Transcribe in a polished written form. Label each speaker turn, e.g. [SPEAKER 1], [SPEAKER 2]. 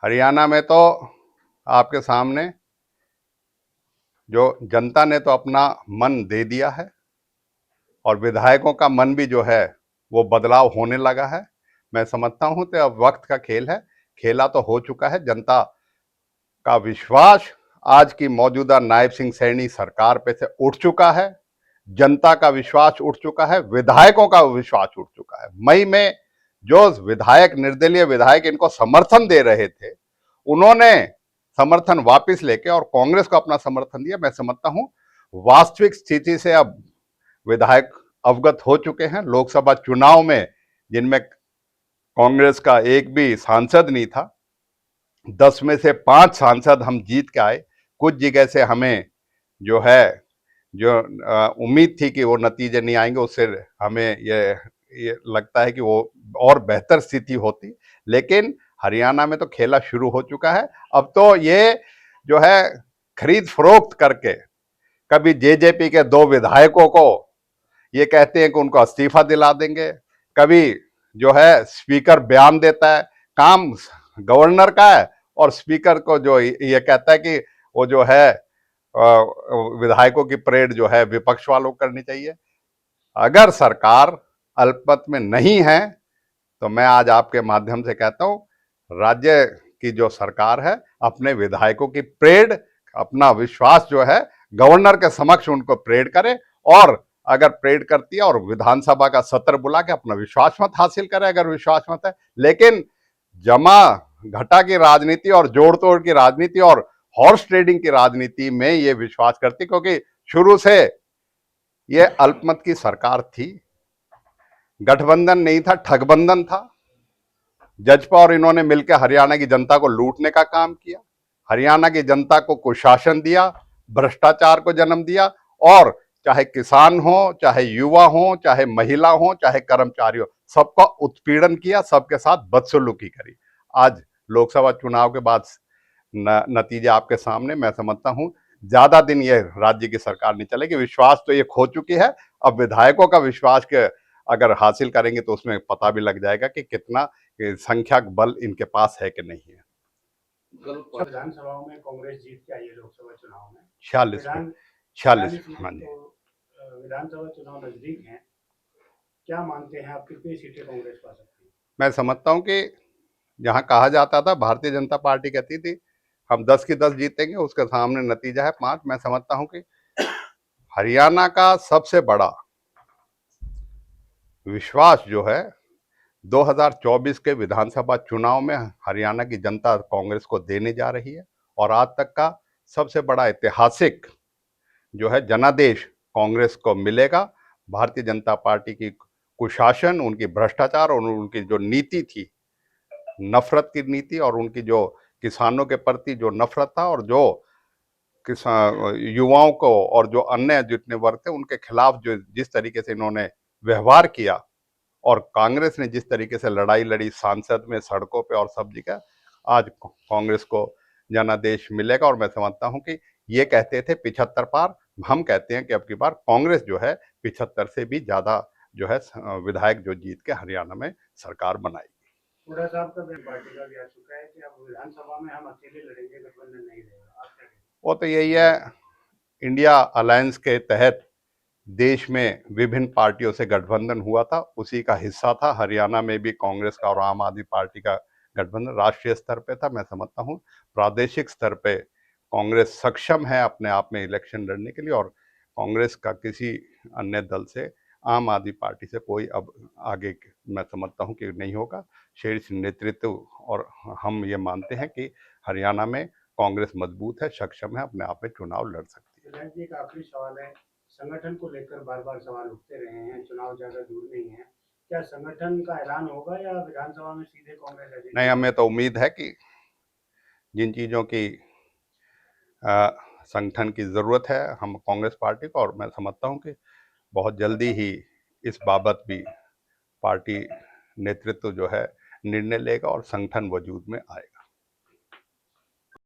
[SPEAKER 1] हरियाणा में तो आपके सामने जो जनता ने तो अपना मन दे दिया है और विधायकों का मन भी जो है वो बदलाव होने लगा है। मैं समझता हूं तो अब वक्त का खेल है, खेला तो हो चुका है। जनता का विश्वास आज की मौजूदा नायब सिंह सैनी सरकार पे से उठ चुका है। जनता का विश्वास उठ चुका है, विधायकों का विश्वास उठ चुका है। मई में जो विधायक, निर्दलीय विधायक इनको समर्थन दे रहे थे, उन्होंने समर्थन वापस लेके और कांग्रेस को अपना समर्थन दिया। मैं समझता हूं वास्तविक स्थिति से अब विधायक अवगत हो चुके हैं। लोकसभा चुनाव में जिनमें कांग्रेस का एक भी सांसद नहीं था, 10 में से 5 सांसद हम जीत के आए। कुछ जगह से हमें जो है जो उम्मीद थी कि वो नतीजे नहीं आएंगे, उससे हमें ये लगता है कि वो और बेहतर स्थिति होती। लेकिन हरियाणा में तो खेला शुरू हो चुका है। अब तो ये जो है खरीद फरोख्त करके कभी जेजेपी के 2 विधायकों को ये कहते हैं कि उनको इस्तीफा दिला देंगे, कभी जो है स्पीकर बयान देता है, काम गवर्नर का है और स्पीकर को जो ये कहता है कि वो जो है विधायकों की परेड जो है विपक्ष वालों को करनी चाहिए। अगर सरकार अल्पमत में नहीं है तो मैं आज आपके माध्यम से कहता हूं राज्य की जो सरकार है अपने विधायकों की परेड, अपना विश्वास जो है गवर्नर के समक्ष उनको परेड करे और अगर परेड करती है और विधानसभा का सत्र बुला के अपना विश्वास मत हासिल करे अगर विश्वास मत है। लेकिन जमा घटा की राजनीति और जोड़ तोड़ की राजनीति और हॉर्स ट्रेडिंग की राजनीति में ये विश्वास करती, क्योंकि शुरू से ये अल्पमत की सरकार थी, गठबंधन नहीं था, ठगबंधन था। जजपा और इन्होंने मिलकर हरियाणा की जनता को लूटने का काम किया, हरियाणा की जनता को कुशासन दिया, भ्रष्टाचार को जन्म दिया और चाहे किसान हो, चाहे युवा हो, चाहे महिला हो, चाहे कर्मचारी हो, सबका उत्पीड़न किया, सबके साथ बदसलूकी करी। आज लोकसभा चुनाव के बाद नतीजे आपके सामने। मैं समझता हूं ज्यादा दिन ये राज्य की सरकार नहीं चलेगी। विश्वास तो ये खो चुकी है, अब विधायकों का विश्वास के अगर हासिल करेंगे तो उसमें पता भी लग जाएगा कि कितना संख्यक बल इनके पास है कि नहीं है।
[SPEAKER 2] विधानसभाओं में कांग्रेस जीत के आई है लोकसभा चुनाव में
[SPEAKER 1] 46 हाँ जी।
[SPEAKER 2] विधानसभा चुनाव नजदीक है, क्या मानते हैं आप कितनी सीटें कांग्रेस पा सकती है?
[SPEAKER 1] मैं समझता हूं कि जहां कहा जाता था, भारतीय जनता पार्टी कहती थी हम 10 की 10 जीतेंगे, उसके सामने नतीजा है 5। मैं समझता हूं कि हरियाणा का सबसे बड़ा विश्वास जो है 2024 के विधानसभा चुनाव में हरियाणा की जनता कांग्रेस को देने जा रही है और आज तक का सबसे बड़ा ऐतिहासिक जो है जनादेश कांग्रेस को मिलेगा। भारतीय जनता पार्टी की कुशासन, उनकी भ्रष्टाचार और उनकी जो नीति थी, नफरत की नीति, और उनकी जो किसानों के प्रति जो नफरत था और जो किसान युवाओं को और जो अन्य जितने वर्ग थे उनके खिलाफ जो जिस तरीके से इन्होंने व्यवहार किया और कांग्रेस ने जिस तरीके से लड़ाई लड़ी सांसद में, सड़कों पे और सब जगह, आज कांग्रेस को जनादेश मिलेगा। और मैं समझता हूं कि ये कहते थे 75 पार, हम कहते हैं कि अब की बार कांग्रेस जो है 75 से भी ज्यादा जो है विधायक जो जीत के हरियाणा में सरकार बनाएगी।
[SPEAKER 2] हुड्डा साहब का पार्टी का भी आ चुका है कि अब विधानसभा में हम अकेले लड़ेंगे, गठबंधन नहीं रहेगा, आप क्या कहेंगे?
[SPEAKER 1] वो तो यही है, इंडिया अलायंस के तहत देश में विभिन्न पार्टियों से गठबंधन हुआ था, उसी का हिस्सा था। हरियाणा में भी कांग्रेस का और आम आदमी पार्टी का गठबंधन राष्ट्रीय स्तर पे था। मैं समझता हूँ प्रादेशिक स्तर पे कांग्रेस सक्षम है अपने आप में इलेक्शन लड़ने के लिए और कांग्रेस का किसी अन्य दल से, आम आदमी पार्टी से कोई अब आगे मैं समझता हूँ कि नहीं होगा। शीर्ष नेतृत्व और हम ये मानते हैं कि हरियाणा में कांग्रेस मजबूत है, सक्षम है, अपने आप में चुनाव लड़ सकती है।
[SPEAKER 2] एक आखिरी सवाल है, संगठन को लेकर बार बार सवाल उठते रहे हैं, चुनाव ज्यादा दूर नहीं है, क्या संगठन का ऐलान होगा या विधानसभा में सीधे कांग्रेस?
[SPEAKER 1] नहीं, हमें तो उम्मीद है कि जिन चीज़ों की संगठन की ज़रूरत है हम कांग्रेस पार्टी को, और मैं समझता हूं कि बहुत जल्दी ही इस बाबत भी पार्टी नेतृत्व जो है निर्णय लेगा और संगठन वजूद में आएगा।